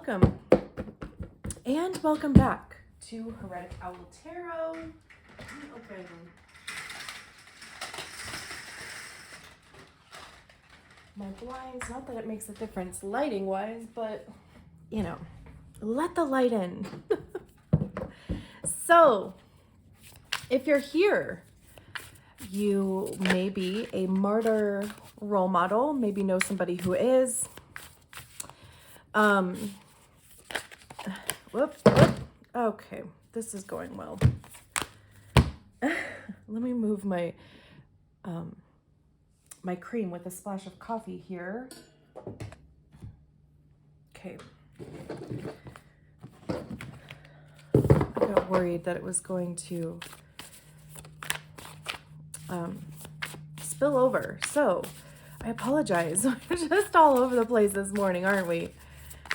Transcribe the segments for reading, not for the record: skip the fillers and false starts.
welcome. And welcome back to Heretic Owl Tarot. Let me open my blinds. Not that it makes a difference lighting-wise, but, you know, let the light in. So, if you're here, you may be a martyr role model, maybe know somebody who is. Whoop. Okay, this is going well. Let me move my my cream with a splash of coffee here. Okay. I got worried that it was going to spill over. So, I apologize. We're just all over the place this morning, aren't we?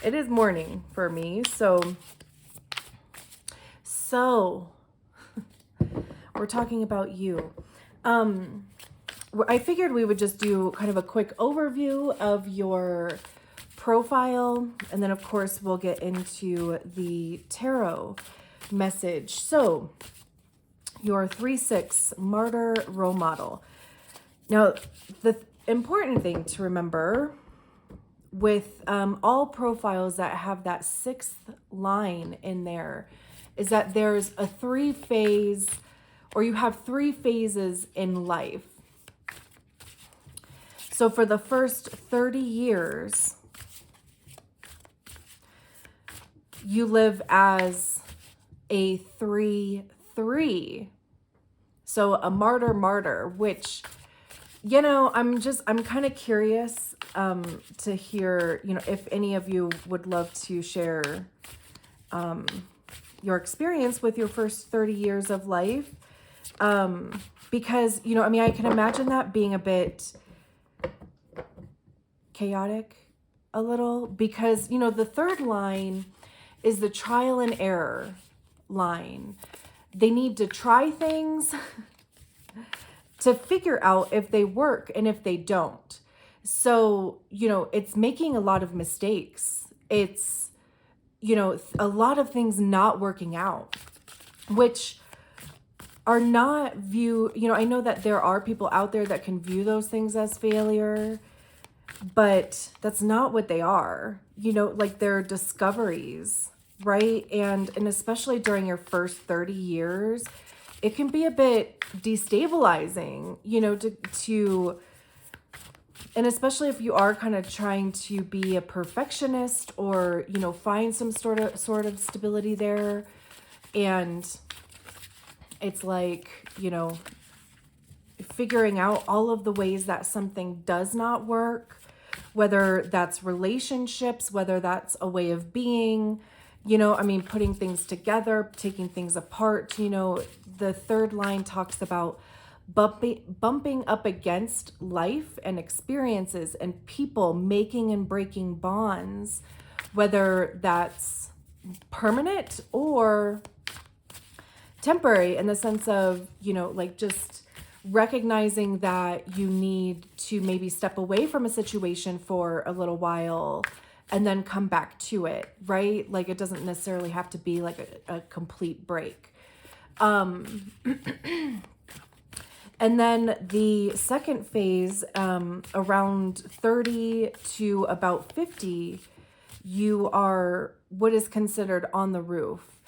It is morning for me, so we're talking about you. I figured we would just do kind of a quick overview of your profile, and then of course we'll get into the tarot message. So, your 3/6 martyr role model. Now, the important thing to remember with all profiles that have that 6th line in there is that there's a 3-phase, or you have 3 phases in life. So for the first 30 years, you live as a 3/3. So a martyr, which, you know, I'm kind of curious to hear, you know, if any of you would love to share your experience with your first 30 years of life. Because, you know, I mean, I can imagine that being a bit chaotic a little, because, you know, the 3rd line is the trial and error line. They need to try things to figure out if they work and if they don't. So, you know, it's making a lot of mistakes. It's, you know, a lot of things not working out, which are not you know, I know that there are people out there that can view those things as failure, but that's not what they are. You know, like, they're discoveries, right? And especially during your first 30 years, it can be a bit destabilizing, you know, to and especially if you are kind of trying to be a perfectionist, or, you know, find some sort of stability there. And it's like, you know, figuring out all of the ways that something does not work, whether that's relationships, whether that's a way of being, you know, I mean, putting things together, taking things apart. You know, the 3rd line talks about bumping up against life and experiences and people, making and breaking bonds, whether that's permanent or temporary, in the sense of, you know, like, just recognizing that you need to maybe step away from a situation for a little while and then come back to it, right? Like, it doesn't necessarily have to be like a complete break. And then the 2nd phase, around 30 to about 50, you are what is considered on the roof.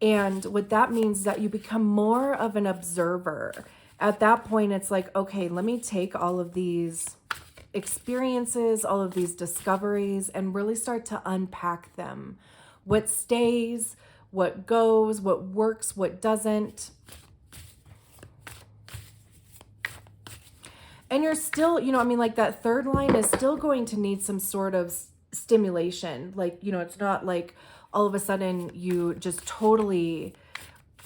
And what that means is that you become more of an observer. At that point, it's like, okay, let me take all of these experiences, all of these discoveries, and really start to unpack them. What stays, what goes, what works, what doesn't. And you're still, you know, I mean, like, that 3rd line is still going to need some sort of stimulation. Like, you know, it's not like all of a sudden you just totally,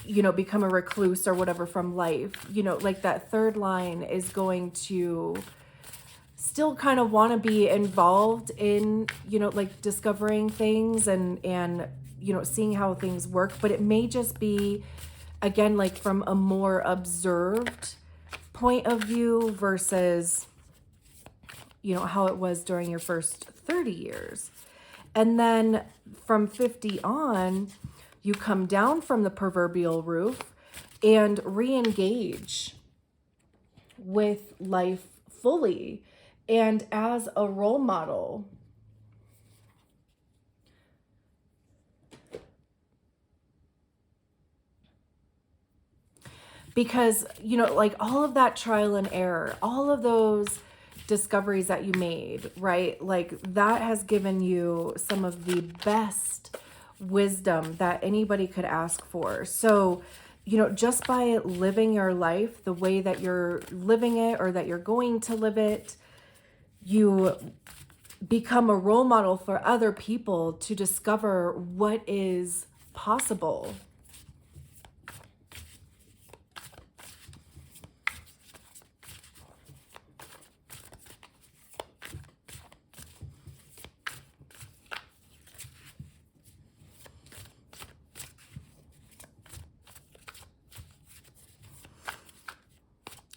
you know, become a recluse or whatever from life. You know, like, that 3rd line is going to still kind of want to be involved in, you know, like, discovering things and, you know, seeing how things work. But it may just be, again, like, from a more observed point of view versus, you know, how it was during your first 30 years. And then from 50 on, you come down from the proverbial roof and re-engage with life fully and as a role model. Because, you know, like all of that trial and error, all of those discoveries that you made, right? Like that has given you some of the best wisdom that anybody could ask for. So, you know, just by living your life the way that you're living it or that you're going to live it, you become a role model for other people to discover what is possible.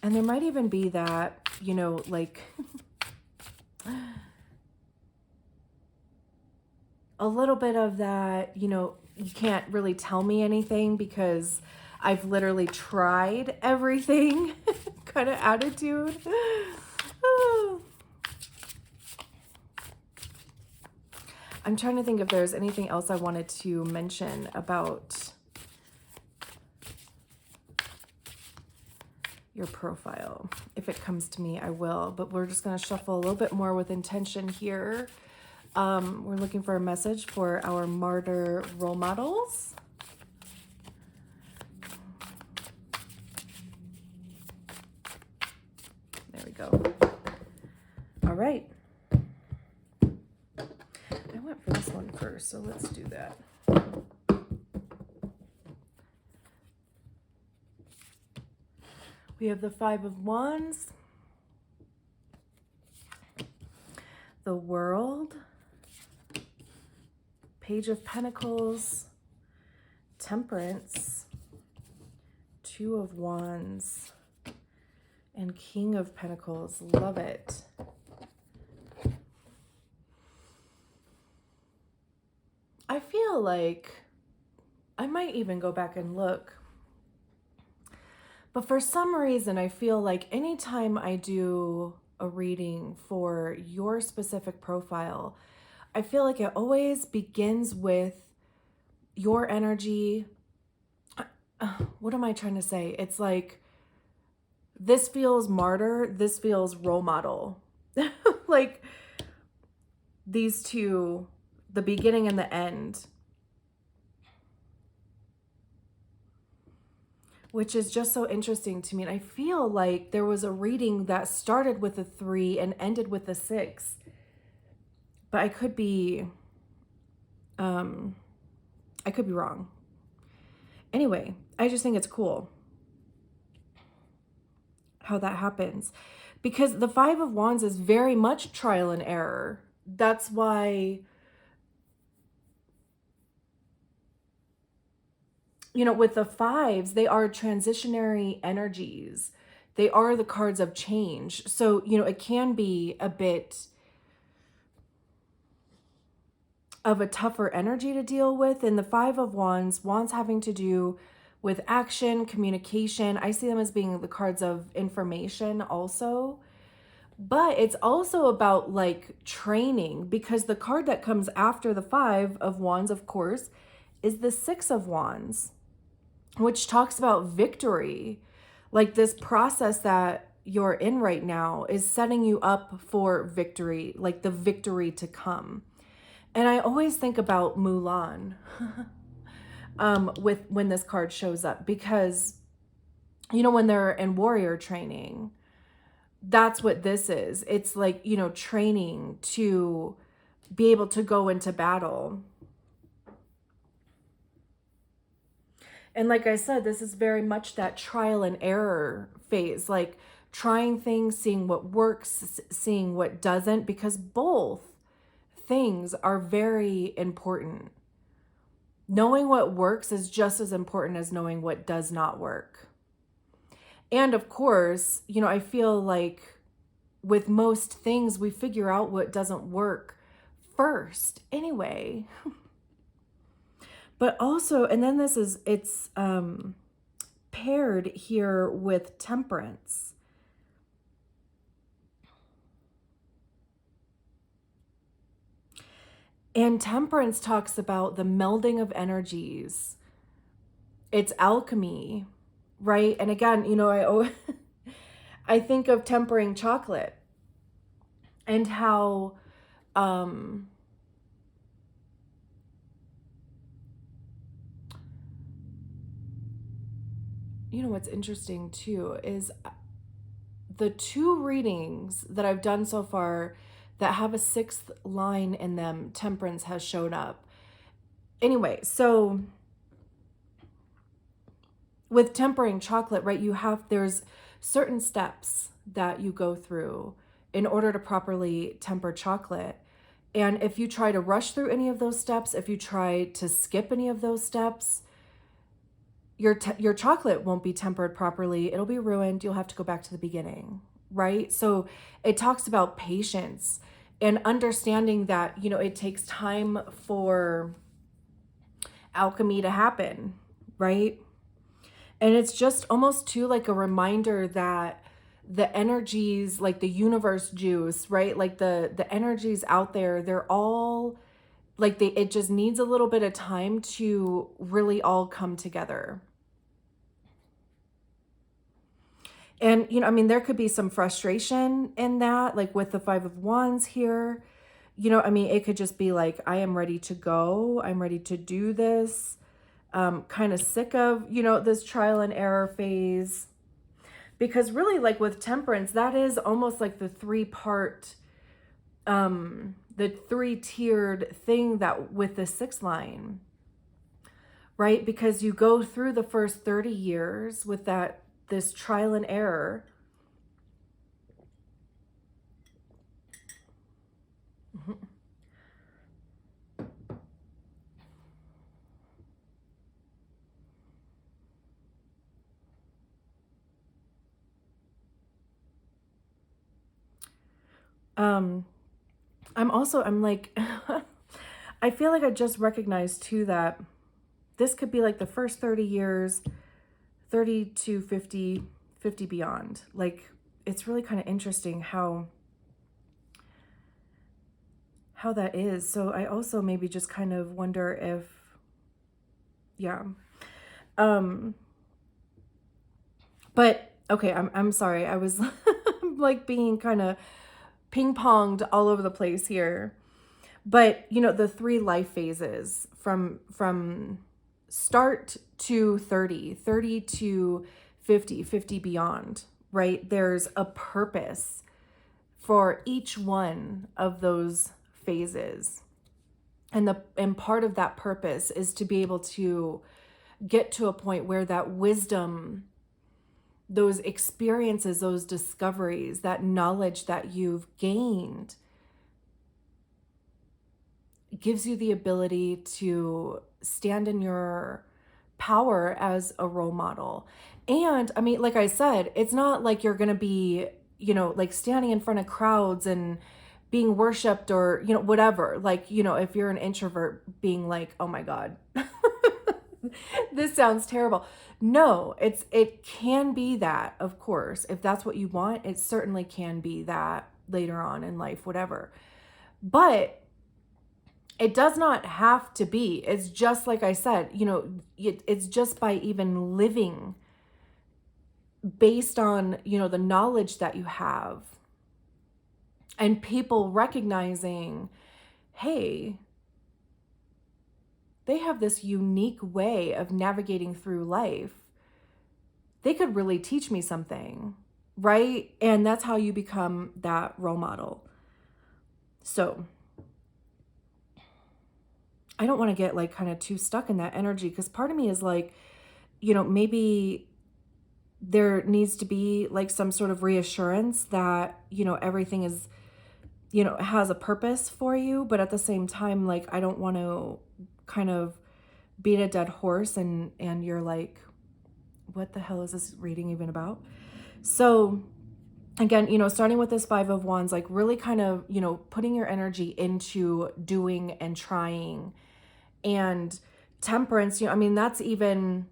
And there might even be that, you know, like a little bit of that, you know, you can't really tell me anything because I've literally tried everything kind of attitude. I'm trying to think if there's anything else I wanted to mention about your profile. If it comes to me, I will, but we're just going to shuffle a little bit more with intention here. We're looking for a message for our martyr role models. There we go. All right. I went for this one first, so let's do that. We have the Five of Wands, the World, Page of Pentacles, Temperance, Two of Wands, and King of Pentacles. Love it. I feel like I might even go back and look. But for some reason, I feel like anytime I do a reading for your specific profile, I feel like it always begins with your energy. What am I trying to say? It's like, this feels martyr, this feels role model. Like these two, the beginning and the end. Which is just so interesting to me. And I feel like there was a reading that started with a 3 and ended with a 6. But I could be wrong. Anyway, I just think it's cool how that happens. Because the Five of Wands is very much trial and error. That's why, you know, with the fives, they are transitionary energies. They are the cards of change. So, you know, it can be a bit of a tougher energy to deal with. And the Five of Wands, wands having to do with action, communication. I see them as being the cards of information also. But it's also about like training, because the card that comes after the Five of Wands, of course, is the Six of Wands, which talks about victory. Like this process that you're in right now is setting you up for victory, like the victory to come. And I always think about Mulan with when this card shows up, because, you know, when they're in warrior training, that's what this is. It's like, you know, training to be able to go into battle. And like I said, this is very much that trial and error phase, like trying things, seeing what works, seeing what doesn't, because both things are very important. Knowing what works is just as important as knowing what does not work. And of course, you know, I feel like with most things, we figure out what doesn't work first anyway. But also, and then it's paired here with temperance. And temperance talks about the melding of energies. It's alchemy, right? And again, I think of tempering chocolate and how what's interesting too is the two readings that I've done so far that have a sixth line in them, temperance has shown up. Anyway, so with tempering chocolate, right, there's certain steps that you go through in order to properly temper chocolate. And if you try to rush through any of those steps, if you try to skip any of those steps, your chocolate won't be tempered properly. It'll be ruined. You'll have to go back to the beginning, right? So it talks about patience and understanding that, it takes time for alchemy to happen, right? And it's just almost too like a reminder that the energies, like the universe juice, right? Like the energies out there, they're all like it just needs a little bit of time to really all come together. And, there could be some frustration in that, like with the Five of Wands here. It could just be like, I am ready to go. I'm ready to do this. Kind of sick of, this trial and error phase. Because really, like with temperance, that is almost like the three-part, the three-tiered thing that with the sixth line, right? Because you go through the first 30 years with this trial and error. I'm like, I feel like I just recognized too that this could be like the first 30 years, 30 to 50, 50 beyond. Like, it's really kind of interesting how that is. So I also maybe just kind of wonder if, yeah. But okay, I'm sorry. I was like being kind of ping-ponged all over the place here. But, the three life phases from start to 30, 30 to 50, 50 beyond, right? There's a purpose for each one of those phases. And part of that purpose is to be able to get to a point where that wisdom, those experiences, those discoveries, that knowledge that you've gained gives you the ability to stand in your power as a role model. And like I said, it's not like you're going to be, like standing in front of crowds and being worshiped or, whatever. Like, if you're an introvert being like, oh my God, this sounds terrible. No, it can be that, of course. If that's what you want, it certainly can be that later on in life, whatever. But it does not have to be. It's just like I said, it's just by even living based on, the knowledge that you have and people recognizing, hey, they have this unique way of navigating through life. They could really teach me something, right? And that's how you become that role model. So I don't want to get like kind of too stuck in that energy, because part of me is like, maybe there needs to be like some sort of reassurance that, everything is, has a purpose for you. But at the same time, like, I don't want to kind of beat a dead horse and you're like, what the hell is this reading even about? So again, starting with this Five of Wands, like really kind of, putting your energy into doing and trying. And Temperance, I mean, that's even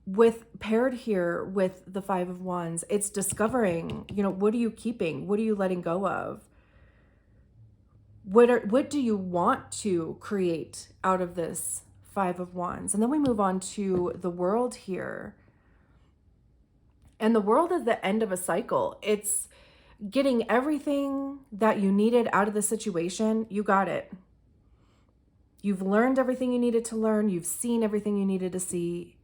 with paired here with the Five of Wands, it's discovering, what are you keeping? What are you letting go of? What do you want to create out of this Five of Wands? And then we move on to the World here. And the World is the end of a cycle. It's getting everything that you needed out of the situation. You got it. You've learned everything you needed to learn. You've seen everything you needed to see.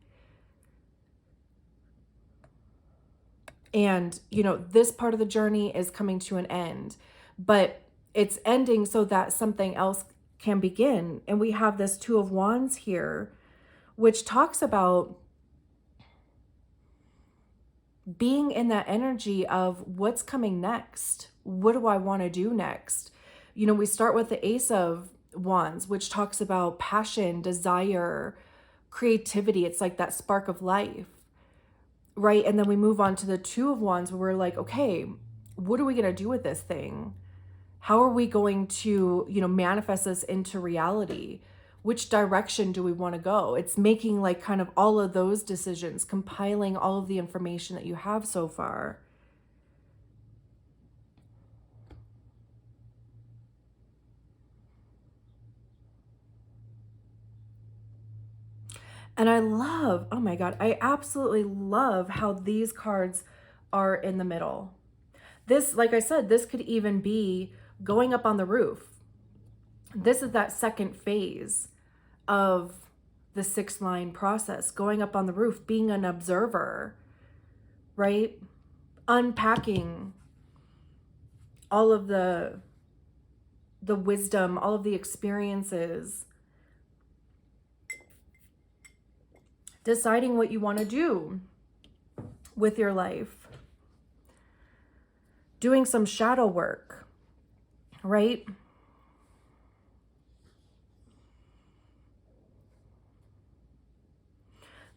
And, this part of the journey is coming to an end, but it's ending so that something else can begin. And we have this Two of Wands here, which talks about being in that energy of what's coming next. What do I want to do next? We start with the Ace of Wands, which talks about passion, desire, creativity. It's like that spark of life, right? And then we move on to the Two of Wands, where we're like, okay, what are we going to do with this thing? How are we going to, manifest this into reality? Which direction do we want to go? It's making like kind of all of those decisions, compiling all of the information that you have so far. And I love, oh my God, I absolutely love how these cards are in the middle. This, like I said, this could even be going up on the roof. This is that second phase of the 6-line process, going up on the roof, being an observer, right? Unpacking all of the wisdom, all of the experiences, deciding what you want to do with your life, doing some shadow work, right?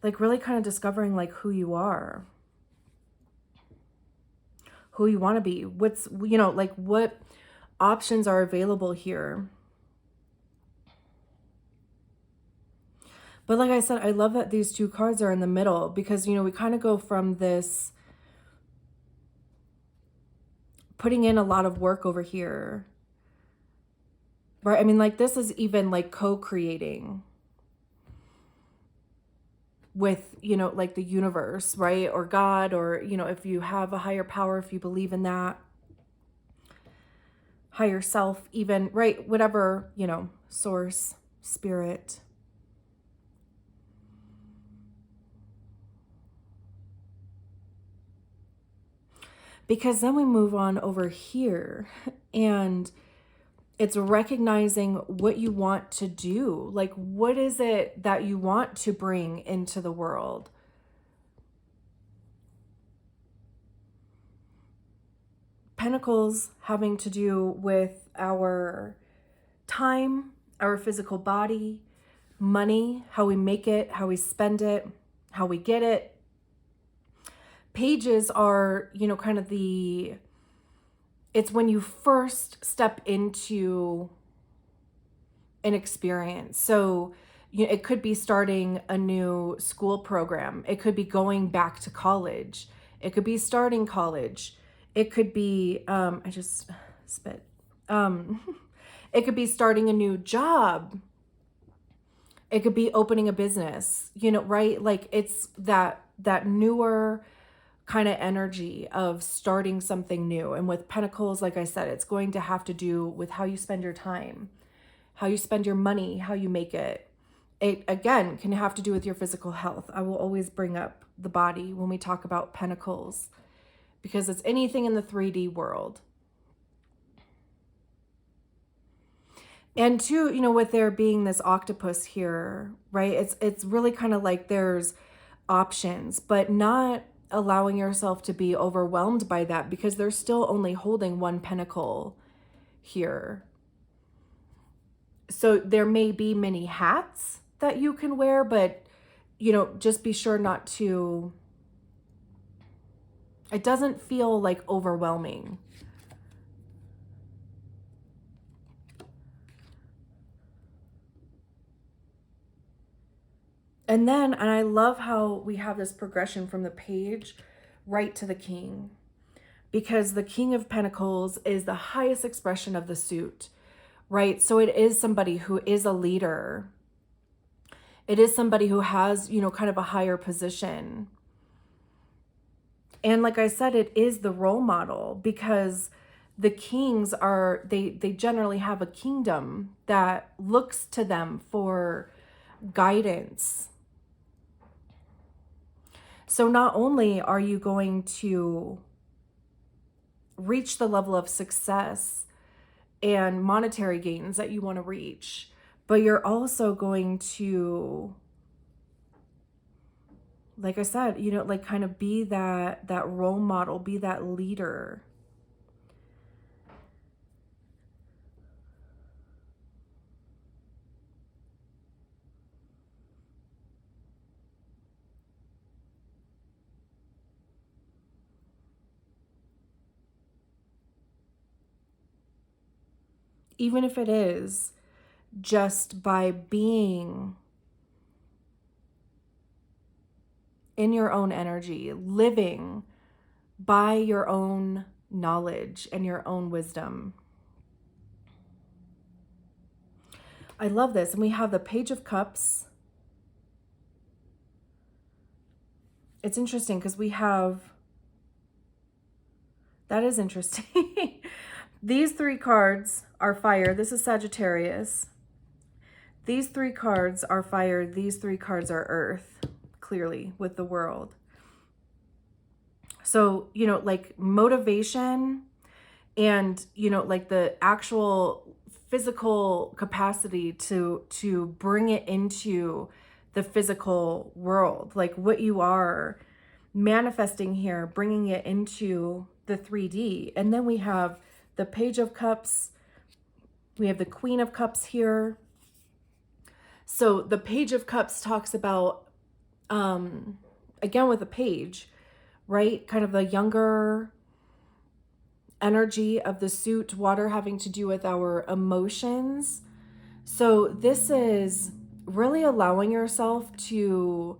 Like really kind of discovering like who you are, who you want to be, what's, like what options are available here. But like I said, I love that these two cards are in the middle because, we kind of go from this putting in a lot of work over here, right? I mean, like this is even like co-creating with, like the universe, right? Or God, or, if you have a higher power, if you believe in that, higher self, even, right? Whatever, source, spirit. Because then we move on over here and it's recognizing what you want to do. Like, what is it that you want to bring into the world? Pentacles having to do with our time, our physical body, money, how we make it, how we spend it, how we get it. Pages are, kind of it's when you first step into an experience. So, it could be starting a new school program. It could be going back to college. It could be starting college. It could be, I just spit. It could be starting a new job. It could be opening a business, right? Like it's that newer kind of energy of starting something new. And with Pentacles, like I said, it's going to have to do with how you spend your time, how you spend your money, how you make it. It, again, can have to do with your physical health. I will always bring up the body when we talk about Pentacles because it's anything in the 3D world. And two, with there being this octopus here, right? It's really kind of like there's options, but not allowing yourself to be overwhelmed by that because they're still only holding one pentacle here. So there may be many hats that you can wear, but, just be sure not to It doesn't feel like overwhelming. And then, and I love how we have this progression from the page right to the king, because the King of Pentacles is the highest expression of the suit, right? So it is somebody who is a leader. It is somebody who has, you know, kind of a higher position. And like I said, it is the role model, because the kings are, they generally have a kingdom that looks to them for guidance. So not only are you going to reach the level of success and monetary gains that you want to reach, but you're also going to, like I said, you know, like kind of be that role model, be that leader. Even if it is just by being in your own energy, living by your own knowledge and your own wisdom. I love this. And we have the Page of Cups. It's interesting because we have, that is interesting. These three cards are fire. This is Sagittarius. These three cards are fire. These three cards are earth, clearly, with the World. So, you know, like motivation and, you know, like the actual physical capacity to bring it into the physical world, like what you are manifesting here, bringing it into the 3D. And then we have the Page of Cups. We have the Queen of Cups here. So the Page of Cups talks about, again, with a page, right? Kind of the younger energy of the suit, water having to do with our emotions. So this is really allowing yourself to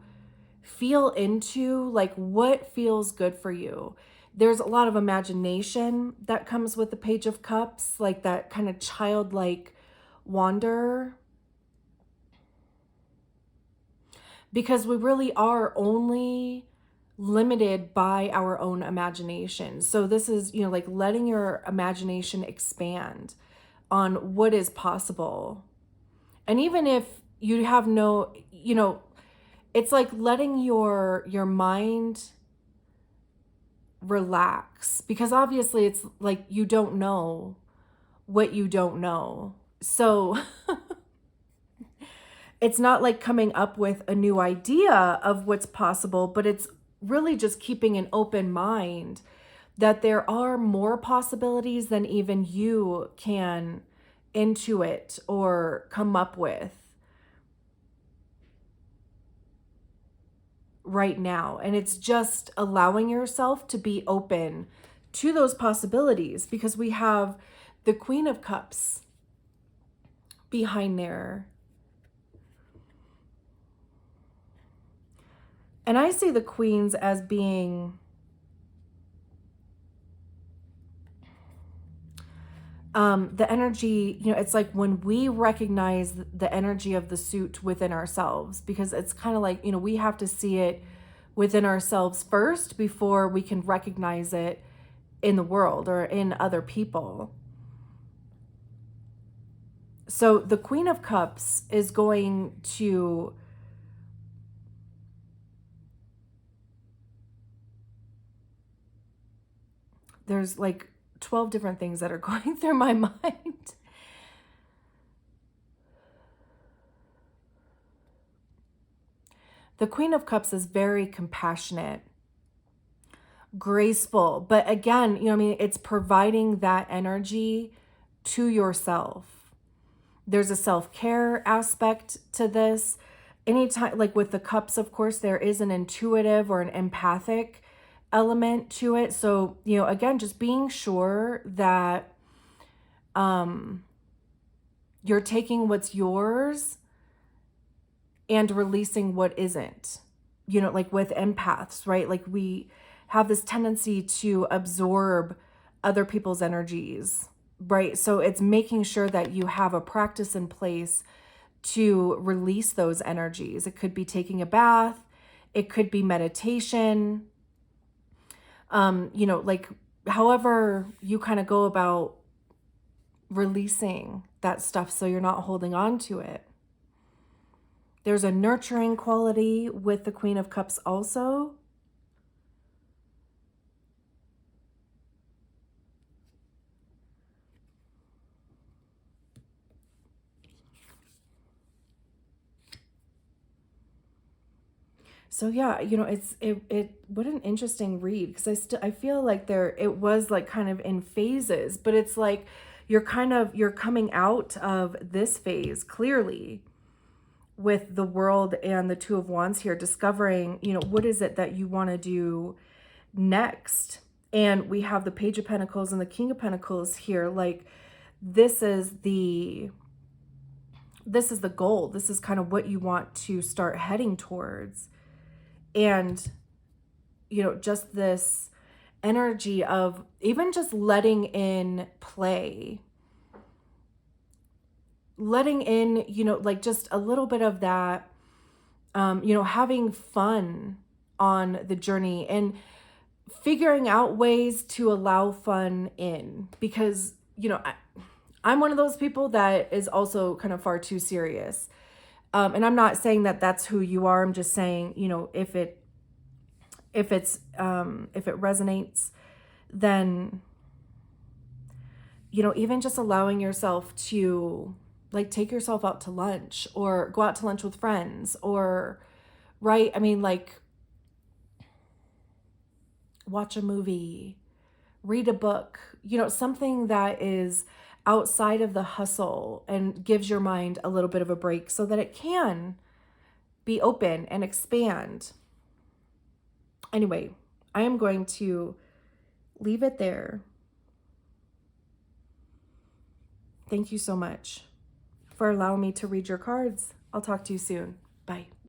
feel into like what feels good for you. There's a lot of imagination that comes with the Page of Cups, like that kind of childlike wonder. Because we really are only limited by our own imagination. So this is, you know, like letting your imagination expand on what is possible. And even if you have no, you know, it's like letting your mind relax, because obviously it's like you don't know what you don't know. So it's not like coming up with a new idea of what's possible, but it's really just keeping an open mind that there are more possibilities than even you can intuit or come up with right now. And it's just allowing yourself to be open to those possibilities, because we have the Queen of Cups behind there. And I see the queens as being the energy, you know, it's like when we recognize the energy of the suit within ourselves, because it's kind of like, you know, we have to see it within ourselves first before we can recognize it in the world or in other people. So the Queen of Cups is going to there's like 12 different things that are going through my mind. The Queen of Cups is very compassionate, graceful, but again, you know, I mean, it's providing that energy to yourself. There's a self-care aspect to this. Anytime, like with the cups, of course, there is an intuitive or an empathic element to it. So, you know, again, just being sure that you're taking what's yours and releasing what isn't. You know, like with empaths, right? Like we have this tendency to absorb other people's energies, right? So it's making sure that you have a practice in place to release those energies. It could be taking a bath, it could be meditation, you know, like however you kind of go about releasing that stuff so you're not holding on to it. There's a nurturing quality with the Queen of Cups also. So yeah, you know, it what an interesting read, because I feel like it was like kind of in phases, but it's like you're coming out of this phase clearly with the World and the Two of Wands here, discovering, you know, what is it that you want to do next. And we have the Page of Pentacles and the King of Pentacles here. Like this is the goal. This is kind of what you want to start heading towards. And, you know, just this energy of even just letting in play, letting in, you know, like just a little bit of that, you know, having fun on the journey and figuring out ways to allow fun in, because, you know, I'm one of those people that is also kind of far too serious. And I'm not saying that that's who you are. I'm just saying, you know, if it resonates, then, you know, even just allowing yourself to like take yourself out to lunch or go out to lunch with friends, or, right? I mean, like watch a movie, read a book, you know, something that is outside of the hustle and gives your mind a little bit of a break so that it can be open and expand. Anyway, I am going to leave it there. Thank you so much for allowing me to read your cards. I'll talk to you soon. Bye.